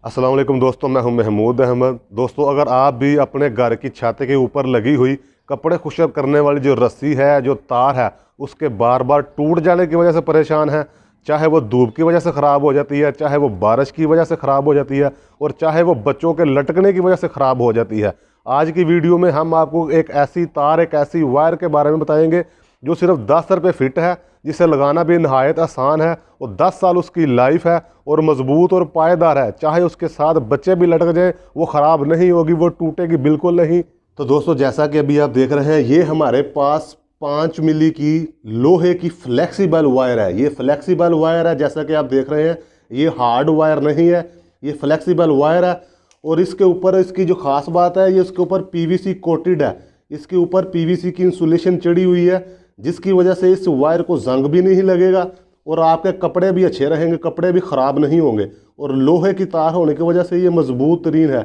अस्सलाम वालेकुम दोस्तों, मैं हूं महमूद अहमद। दोस्तों, अगर आप भी अपने घर की छत के ऊपर लगी हुई कपड़े खुशक करने वाली जो रस्सी है, जो तार है, उसके बार बार टूट जाने की वजह से परेशान है, चाहे वो धूप की वजह से ख़राब हो जाती है, चाहे वो बारिश की वजह से ख़राब हो जाती है, और चाहे वो बच्चों के लटकने की वजह से ख़राब हो जाती है, आज की वीडियो में हम आपको एक ऐसी तार, एक ऐसी वायर के बारे में बताएंगे जो सिर्फ 10 रुपये फिट है, जिसे लगाना भी नहायत आसान है और 10 साल उसकी लाइफ है और मजबूत और पायदार है। चाहे उसके साथ बच्चे भी लटक जाए, वो ख़राब नहीं होगी, वो टूटेगी बिल्कुल नहीं। तो दोस्तों, जैसा कि अभी आप देख रहे हैं, ये हमारे पास 5 मिली की लोहे की फ्लेक्सिबल वायर है। ये फ्लेक्सिबल वायर है, जैसा कि आप देख रहे हैं, ये हार्ड वायर नहीं है, ये फ्लेक्सिबल वायर है। और इसके ऊपर इसकी जो ख़ास बात है, ये इसके ऊपर पीवीसी कोटेड है। इसके ऊपर पीवीसी की इंसुलेशन चढ़ी हुई है, जिसकी वजह से इस वायर को जंग भी नहीं लगेगा और आपके कपड़े भी अच्छे रहेंगे, कपड़े भी ख़राब नहीं होंगे। और लोहे की तार होने की वजह से ये मजबूत तरीन है।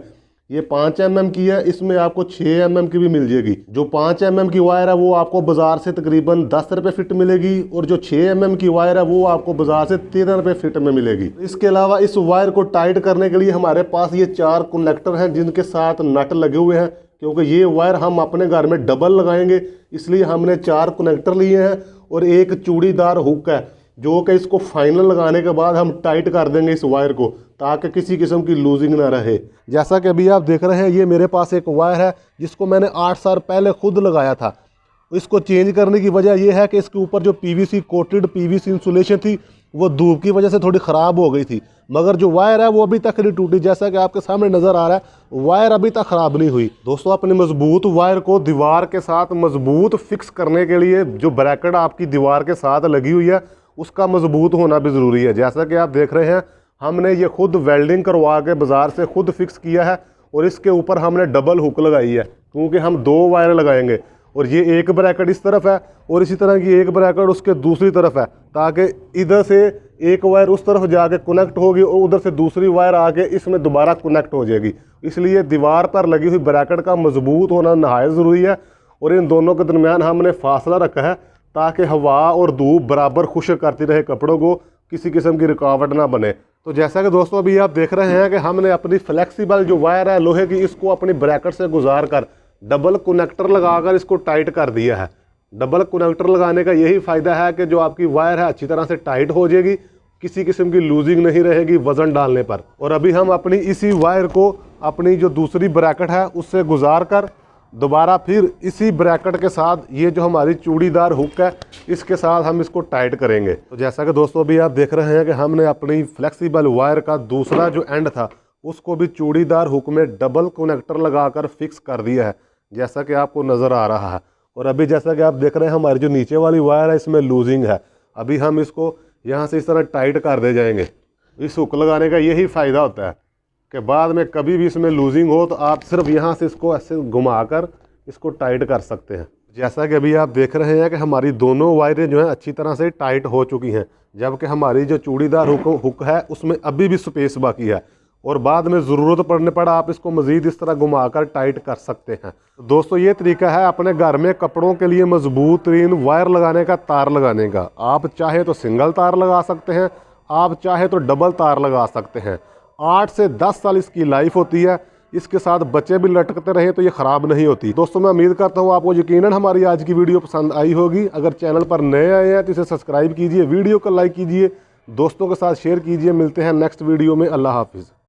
ये 5 mm की है, इसमें आपको 6 mm की भी मिल जाएगी। जो 5 mm की वायर है वो आपको बाजार से तकरीबन 10 रुपये फिट मिलेगी, और जो 6 mm की वायर है वो आपको बाजार से 13 रुपये फिट में मिलेगी। इसके अलावा इस वायर को टाइट करने के लिए हमारे पास ये 4 कनेक्टर हैं, जिनके साथ नट लगे हुए हैं। क्योंकि ये वायर हम अपने घर में डबल लगाएंगे, इसलिए हमने 4 कनेक्टर लिए हैं और एक चूड़ीदार हुक है, जो कि इसको फाइनल लगाने के बाद हम टाइट कर देंगे इस वायर को, ताकि किसी किस्म की लूजिंग ना रहे। जैसा कि अभी आप देख रहे हैं, ये मेरे पास एक वायर है जिसको मैंने 8 साल पहले खुद लगाया था। इसको चेंज करने की वजह यह है कि इसके ऊपर जो पीवीसी कोटेड पीवीसी इंसुलेशन थी, वो धूप की वजह से थोड़ी ख़राब हो गई थी, मगर जो वायर है वो अभी तक नहीं टूटी। जैसा कि आपके सामने नज़र आ रहा है, वायर अभी तक ख़राब नहीं हुई। दोस्तों, अपनी मजबूत वायर को दीवार के साथ मजबूत फिक्स करने के लिए जो ब्रैकेट आपकी दीवार के साथ लगी हुई है, उसका मजबूत होना भी ज़रूरी है। जैसा कि आप देख रहे हैं, हमने ये खुद वेल्डिंग करवा के बाज़ार से खुद फिक्स किया है, और इसके ऊपर हमने डबल हुक लगाई है, क्योंकि हम 2 वायर लगाएंगे। और ये एक ब्रैकेट इस तरफ है और इसी तरह की एक ब्रैकेट उसके दूसरी तरफ है, ताकि इधर से एक वायर उस तरफ जाके कनेक्ट होगी और उधर से दूसरी वायर आके इसमें दोबारा कनेक्ट हो जाएगी। इसलिए दीवार पर लगी हुई ब्रैकेट का मजबूत होना नहायत ज़रूरी है। और इन दोनों के दरमियान हमने फासला रखा है, ताकि हवा और धूप बराबर खुश्क करती रहे कपड़ों को, किसी किस्म की रुकावट ना बने। तो जैसा कि दोस्तों अभी आप देख रहे हैं कि हमने अपनी फ्लेक्सिबल जो वायर है लोहे की, इसको अपनी ब्रैकेट से गुजार कर डबल कनेक्टर लगाकर इसको टाइट कर दिया है। डबल कनेक्टर लगाने का यही फ़ायदा है कि जो आपकी वायर है अच्छी तरह से टाइट हो जाएगी, किसी किस्म की लूजिंग नहीं रहेगी वज़न डालने पर। और अभी हम अपनी इसी वायर को अपनी जो दूसरी ब्रैकेट है उससे गुजार कर दोबारा फिर इसी ब्रैकेट के साथ, ये जो हमारी चूड़ीदार हुक है, इसके साथ हम इसको टाइट करेंगे। तो जैसा कि दोस्तों अभी आप देख रहे हैं कि हमने अपनी फ्लेक्सिबल वायर का दूसरा जो एंड था, उसको भी चूड़ीदार हुक में डबल कनेक्टर लगाकर फिक्स कर दिया है, जैसा कि आपको नज़र आ रहा है। और अभी जैसा कि आप देख रहे हैं, हमारी जो नीचे वाली वायर है इसमें लूजिंग है। अभी हम इसको यहाँ से इस तरह टाइट कर दे जाएंगे। इस हुक लगाने का यही फ़ायदा होता है कि बाद में कभी भी इसमें लूजिंग हो तो आप सिर्फ यहाँ से इसको ऐसे घुमाकर इसको टाइट कर सकते हैं। जैसा कि अभी आप देख रहे हैं कि हमारी दोनों वायरें जो हैं अच्छी तरह से टाइट हो चुकी हैं, जबकि हमारी जो चूड़ीदार हुक है उसमें अभी भी स्पेस बाकी है, और बाद में ज़रूरत पड़ने पर आप इसको मज़ीद इस तरह घुमाकर टाइट कर सकते हैं। दोस्तों, ये तरीका है अपने घर में कपड़ों के लिए मजबूत तरीन वायर लगाने का, तार लगाने का। आप चाहे तो सिंगल तार लगा सकते हैं, आप चाहे तो डबल तार लगा सकते हैं। 8 से 10 साल इसकी लाइफ होती है। इसके साथ बच्चे भी लटकते रहे तो ये ख़राब नहीं होती। दोस्तों, मैं उम्मीद करता हूँ आपको यकीनन हमारी आज की वीडियो पसंद आई होगी। अगर चैनल पर नए आए हैं तो इसे सब्सक्राइब कीजिए, वीडियो को लाइक कीजिए, दोस्तों के साथ शेयर कीजिए। मिलते हैं नेक्स्ट वीडियो में। अल्लाह हाफिज़।